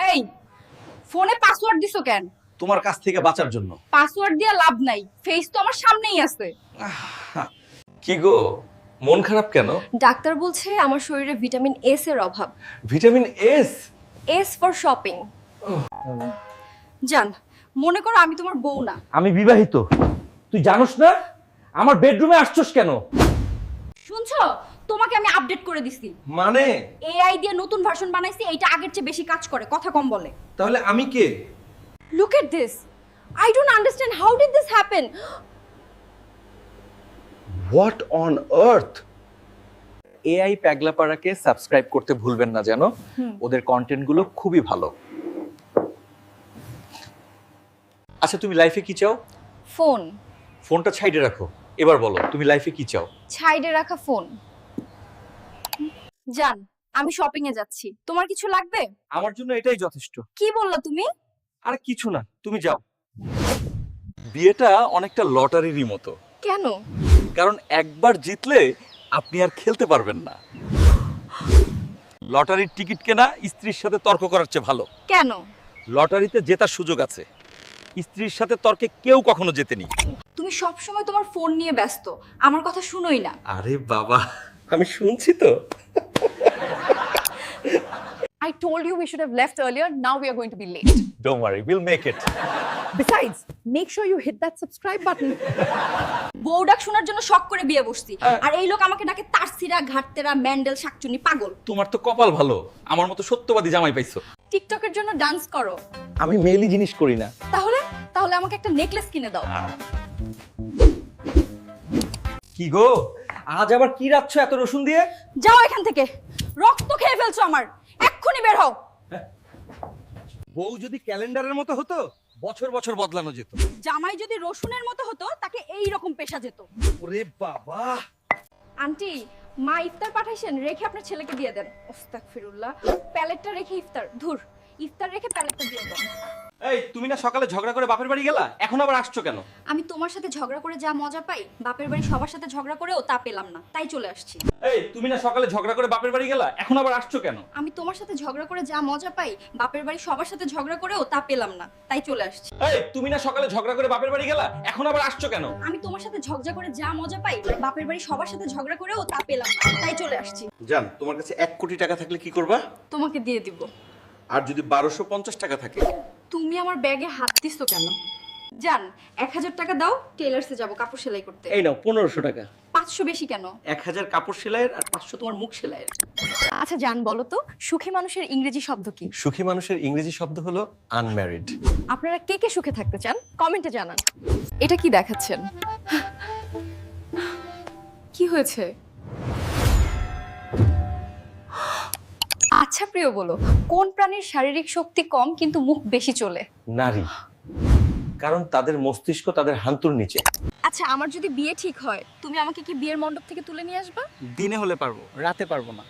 এই ফোনে পাসওয়ার্ড দিছো কেন? তোমার কাছ থেকে বাঁচার জন্য। পাসওয়ার্ড দিয়ে লাভ নাই, ফেস তো আমার সামনেই আছে। কি গো, মন খারাপ কেন? ডাক্তার বলছে আমার শরীরে ভিটামিন এস এর অভাব। Vitamin S? S for shopping. জান, মনে করো আমি তোমার বউ না। আমি বিবাহিত। তুই জানোস না আমার বেডরুমে আসছস কেন? শুনছো, তোমাকে আমি আপডেট করে দিছি। মানে? এআই দিয়ে নতুন ভার্সন বানাইছি, এইটা আগের চেয়ে বেশি কাজ করে, কথা কম বলে। তাহলে আমি কে? Look at this, I don't understand how did this happen. What on earth? AI প্যাগলাপাড়াকে সাবস্ক্রাইব করতে ভুলবেন না যেন, ওদের কন্টেন্টগুলো খুবই ভালো। আচ্ছা, তুমি লাইফে কি চাও? ফোন। ফোনটা সাইডে রাখো, এবার বলো তুমি লাইফে কি চাও? সাইডে রাখা ফোন। জান, আমি শপিং এ যাচ্ছি, তোমার কিছু লাগবে? আমার জন্য এটাই যথেষ্ট। কি বললা তুমি? আর কিছু না, তুমি যাও। বিয়েটা অনেকটা লটারিরই মতো। কেন? কারণ একবার জিতলে আপনি আর খেলতে পারবেন না। লটারির টিকিট কেনা স্ত্রীর সাথে তর্ক করার চেয়ে ভালো। কেন? লটারিতে জেতার সুযোগ আছে, স্ত্রীর সাথে তর্কে কেউ কখনো জেতেনি। তুমি সব সময় তোমার ফোন নিয়ে ব্যস্ত, আমার কথা শুনোই না। আরে বাবা, আমি শুনছি তো। I told you we should have left earlier. Now we are going to be late. Don't worry, we'll make it. Besides, make sure you hit that subscribe button. বউ ডাক শোনার জন্য শখ করে বিয়ে বসছি, আর এই লোক আমাকে ডাকে তারসিরা, ঘাটতেরা, ম্যান্ডেল, শাকচুনি, পাগল। তোমার তো কপাল ভালো, আমার মতো সত্যবাদী জামাই পাইছো। টিকটকের জন্য ডান্স করো। আমি মেইলি জিনিস করি না। তাহলে তাহলে আমাকে একটা নেকলেস কিনে দাও। কি গো, আজ আবার কি রাখছো এত রসুন দিয়ে? যাও এখান থেকে, রক্ত খেয়ে ফেলছো আমার, এক্ষুনি বের হও। বউ যদি ক্যালেন্ডারের মতো হতো বছর বছর বদলানো যেত। জামাই যদি রসুনের মতো হতো তাকে এই রকম পেশা যেত। ওরে বাবা। আন্টি, মা ইফতার পাঠাইছেন, রেখে আপনার ছেলেকে দিয়ে দেন। আস্তাগফিরুল্লাহ, প্যালেটটা রেখে ইফতার, ধুর, ইফতার রেখে প্যালেটটা দিয়ে দেন। এই, তুমি না সকালে ঝগড়া করে বাপের বাড়ি গেলা, এখন আবার আসছো কেন? আমি তোমার সাথে ঝগড়া করে যা মজা পাই, বাপের বাড়ি সবার সাথে ঝগড়া করেও তা পেলাম না, তাই চলে আসছি। এই, তুমি না সকালে ঝগড়া করে বাপের বাড়ি গেলা, এখন আবার আসছো কেন? আমি তোমার সাথে ঝগড়া করে যা মজা পাই, বাপের বাড়ি সবার সাথে ঝগড়া করেও তা পেলাম না, তাই চলে আসছি। এই, তুমি না সকালে ঝগড়া করে বাপের বাড়ি গেলা, এখন আবার আসছো কেন? আমি তোমার সাথে ঝগড়া করে যা মজা পাই, বাপের বাড়ি সবার সাথে ঝগড়া করেও তা পেলাম না, তাই চলে আসছি। জান, তোমার কাছে 1 কোটি টাকা থাকলে কি করবা? তোমাকে দিয়ে দিব। আর যদি 1250 টাকা থাকে? তুমি আমার ব্যাগে হাত দিছো কেন? জান, 1000 টাকা দাও, টেলার্সে যাব কাপড় সেলাই করতে। এই নাও 1500 টাকা। 500 বেশি কেন? 1000 কাপড় সেলাইয়ের আর 500 তোমার মুখ সেলাইয়ের। আচ্ছা জান, বলো তো সুখী মানুষের ইংরেজি শব্দ কি? সুখী মানুষের ইংরেজি শব্দ হলো আনম্যারিড। আপনারা কে কে সুখে থাকতে চান কমেন্টে জানান। এটা কি দেখাচ্ছেন? কি হয়েছে? আচ্ছা প্রিয়, বলো কোন প্রাণীর শারীরিক শক্তি কম কিন্তু মুখ বেশি চলে? নারী, কারণ তাদের মস্তিষ্ক তাদের হান্তুর নিচে। আচ্ছা, আমার যদি বিয়ে ঠিক হয়, তুমি আমাকে কি বিয়ের মণ্ডপ থেকে তুলে নিয়ে আসবা? দিনে হলে পারবো, রাতে পারবো না।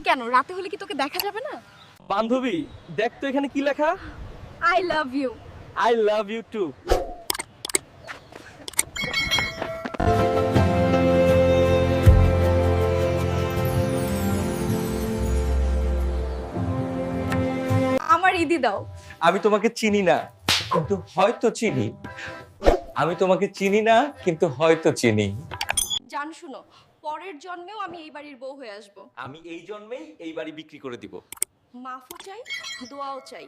কেন, রাতে হলে কি তোকে দেখা যাবে না? বান্ধবী, দেখ তো এখানে কি লেখা। I love you. I love you too. আমার ঈদি দাও। আমি তোমাকে চিনি না, কিন্তু হয়তো চিনি। আমি তোমাকে চিনি না, কিন্তু হয়তো চিনি। জান শুনো, পরের জন্মেও আমি এই বাড়ির বউ হয়ে আসব। আমি এই জন্মেই এই বাড়ি বিক্রি করে দিব। মাফও চাই, দোয়াও চাই।